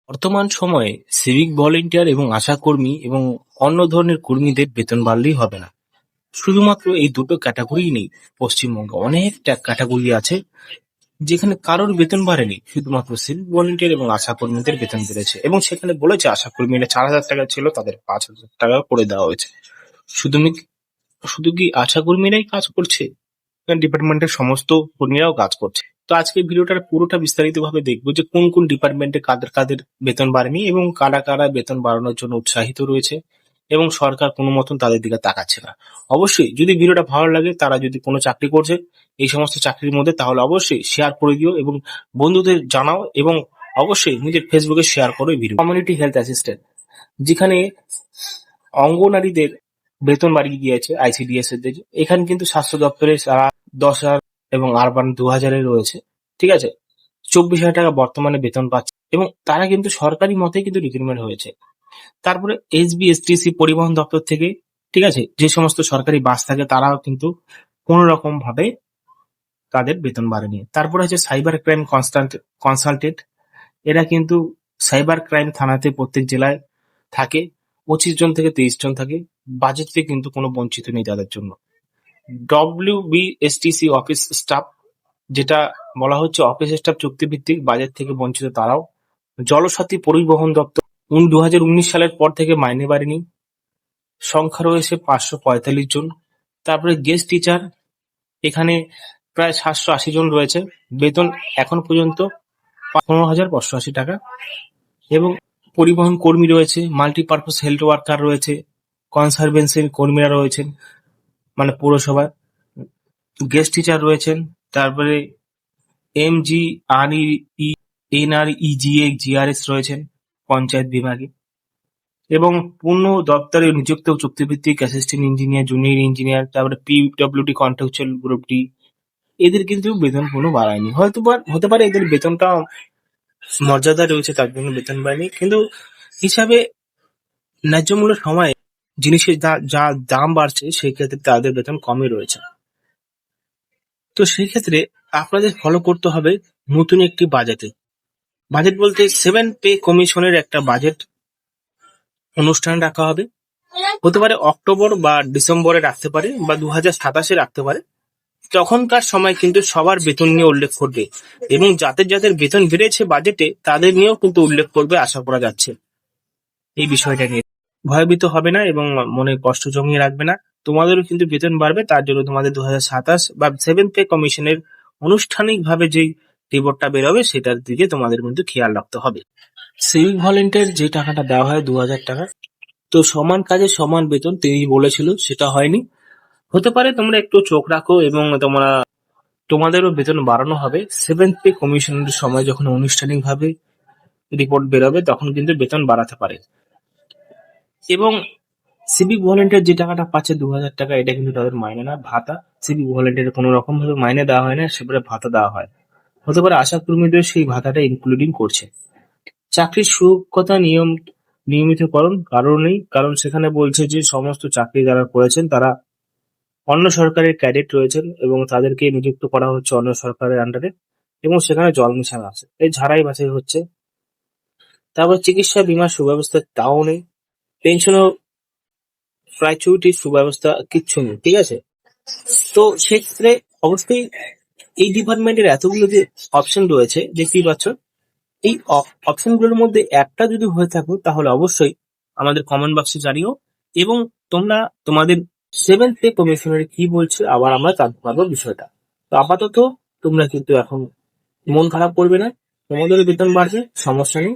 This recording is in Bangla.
বর্তমান সময়ে সিভিক ভলেন্টিয়ার এবং আশাকর্মী এবং অন্য ধরনের কর্মীদের বেতন বাড়লেই হবে না। শুধুমাত্র এই দুটো ক্যাটাগরিই নেই, পশ্চিমবঙ্গে অনেক ক্যাটাগরি আছে যেখানে কারোর বেতন বাড়েনি, শুধুমাত্র সিভিক ভলেন্টিয়ার এবং আশাকর্মীদের বেতন বেড়েছে এবং সেখানে বলেছে আশাকর্মীরা 4,000 টাকা ছিল তাদের 5,000 টাকা করে দেওয়া হয়েছে। শুধু শুধু কি আশাকর্মীরাই কাজ করছে, ডিপার্টমেন্টের সমস্ত কর্মীরাও কাজ করছে। তো আজকে ভিডিওটার পুরোটা বিস্তারিত ভাবে দেখবো যে কোন কোন ডিপার্টমেন্টে কাদের কাদের বেতন বাড়েনি এবং কারা কারা বেতন বাড়ানোর জন্য উৎসাহিত রয়েছে এবং সরকার কোনো মতন তাদের দিকে তাকাচ্ছে না। অবশ্যই যদি ভিডিওটা ভালো লাগে, তারা যদি কোনো চাকরি করছে এই সমস্ত চাকরির মধ্যে, তাহলে অবশ্যই শেয়ার করে দিও এবং বন্ধুদের জানাও এবং অবশ্যই নিজের ফেসবুকে শেয়ার করো এই ভিডিও। কমিউনিটি হেলথ অ্যাসিস্ট্যান্ট, যেখানে অঙ্গনারীদের বেতন বাড়িয়ে দিয়েছে আইসিডিএস এর। এখানে কিন্তু স্বাস্থ্য দপ্তরের 10,000 এবং আরবান 2,000 রয়েছে, ঠিক আছে। 24,000 টাকা বর্তমানে বেতন পাচ্ছে এবং তারা কিন্তু সরকারি মতে কিন্তু রিক্রুটমেন্ট হয়েছে। তারপরে এসবিএসটিসি পরিবহন দপ্তর থেকে, ঠিক আছে, যে সমস্ত সরকারি বাস থাকে তারাও কিন্তু কোন রকম ভাবে তাদের বেতন বাড়েনি। তারপরে হচ্ছে সাইবার ক্রাইম কনসালটেন্ট, এরা কিন্তু সাইবার ক্রাইম থানাতে প্রত্যেক জেলায় থাকে, 25 জন থেকে 30 জন থাকে। বাজেট থেকে কিন্তু কোনো বঞ্চিত নেই তাদের জন্য। WBSTC অফিস স্টাফ, যেটা বলা হচ্ছে অফিস স্টাফ চুক্তিভিত্তিক, বাজেট থেকে বঞ্চিত তারাও। জলসাথী পরিবহন দপ্তর 2019 সালের পর থেকে মাইনে বাড়েনি, সংখ্যা রয়েছে 545 জন। তারপরে গেস্ট টিচার, এখানে প্রায় 780 জন রয়েছে, বেতন এখন পর্যন্ত 15,580 টাকা। এবং পরিবহন কর্মী রয়েছে, মাল্টিপারপাস হেলথ ওয়ার্কার রয়েছে, কনসারভেন্সির কর্মীরা রয়েছেন মানে পৌরসভায়, গেস্ট টিচার রয়েছেন। তারপরে MG, RE, NREGA, GRS রয়েছেন পঞ্চায়েত বিভাগে। এবং পূর্ণ দপ্তরে নিযুক্ত চুক্তিভিত্তিক অ্যাসিস্ট্যান্ট ইঞ্জিনিয়ার, জুনিয়র ইঞ্জিনিয়ার, তারপরে PWD কন্ট্রাকচুয়াল গ্রুপ ডি, এদের কিন্তু বেতন কোনো বাড়ায়নি। হয়তো হতে পারে এদের বেতনটা মর্যাদা রয়েছে তার জন্য বেতন বাড়েনি, কিন্তু হিসাবে ন্যায্য মূল্য সময়ে জিনিসের যা দাম বাড়ছে সেই ক্ষেত্রে তাদের বেতন কমই রয়েছে। তো সেই ক্ষেত্রে আপনাদের ফলো করতে হবে নতুন একটি বাজেট বলতে 7 পে কমিশনের একটা বাজেট অনুষ্ঠান রাখা হবে। হতে পারে অক্টোবর বা ডিসেম্বরে রাখতে পারে বা 2027-এ রাখতে পারে। তখনকার সময় কিন্তু সবার বেতন নিয়ে উল্লেখ করবে এবং যাদের যাদের বেতন বেড়েছে বাজেটে তাদের নিয়েও কিন্তু উল্লেখ করবে আশা করা যাচ্ছে। এই বিষয়টা নিয়ে ভয়ভীত হবে না এবং মনে কষ্ট জমিয়ে রাখবে না। তোমাদেরও কিন্তু বেতন বাড়বে, তার জন্য তোমাদের 2027 বা 7 পে কমিশনের আনুষ্ঠানিকভাবে যেই রিপোর্টটা বেরোবে সেটার দিকে তোমাদের কিন্তু খেয়াল রাখতে হবে। সিভিক ভলেন্টিয়ার যে টাকাটা দেওয়া হয় 2,000 টাকা, তো সমান কাজে সমান বেতন তিনি বলেছিল, সেটা হয়নি। হতে পারে তোমরা একটু চোখ রাখো এবং তোমাদেরও বেতন বাড়ানো হবে 7 পে কমিশনের সময়, যখন আনুষ্ঠানিকভাবে রিপোর্ট বেরোবে তখন কিন্তু বেতন বাড়াতে পারে। এবং সিভিক ভলেন্টিয়ার যে টাকাটা পাচ্ছে 2,000 টাকা, এটা কিন্তু তাদের মাইনে না, ভাতা। সিভিক ভলেন্টিয়ার কোনো রকম ভাবে মাইনে দেওয়া হয় না, সেবারে ভাতা দেওয়া হয়। হতে পারে আশাকর্মীদের সেই ভাতাটা ইনক্লুডিং করছে। চাকরির সুরক্ষতা নিয়মিতকরণ কারণ নেই, কারণ সেখানে বলছে যে সমস্ত চাকরি যারা করেছেন তারা অন্য সরকারের ক্যাডেট রয়েছেন এবং তাদেরকে নিযুক্ত করা হচ্ছে অন্য সরকারের আন্ডারে এবং সেখানে জল মিশানো আছে, এই ঝাড়াই বাছাই হচ্ছে। তারপর চিকিৎসা বীমার সুব্যবস্থা তাও নেই, পেনশন ও গ্র্যাচুইটির সুব্যবস্থা কিচ্ছু নেই, ঠিক আছে। তো সেক্ষেত্রে অবশ্যই এই ডিপার্টমেন্টের এতগুলো যে অপশন রয়েছে দেখতেই পাচ্ছ, এই অপশনগুলোর মধ্যে একটা যদি হয়ে থাকো তাহলে অবশ্যই আমাদের কমেন্ট বক্সে জানিও এবং তোমরা তোমাদের 7 পে কমিশনার কি বলছে আবার আমরা জানতে পারবো বিষয়টা। তো আপাতত তোমরা কিন্তু এখন মন খারাপ করবে না, তোমাদের বেতন বাড়বে, সমস্যা নেই।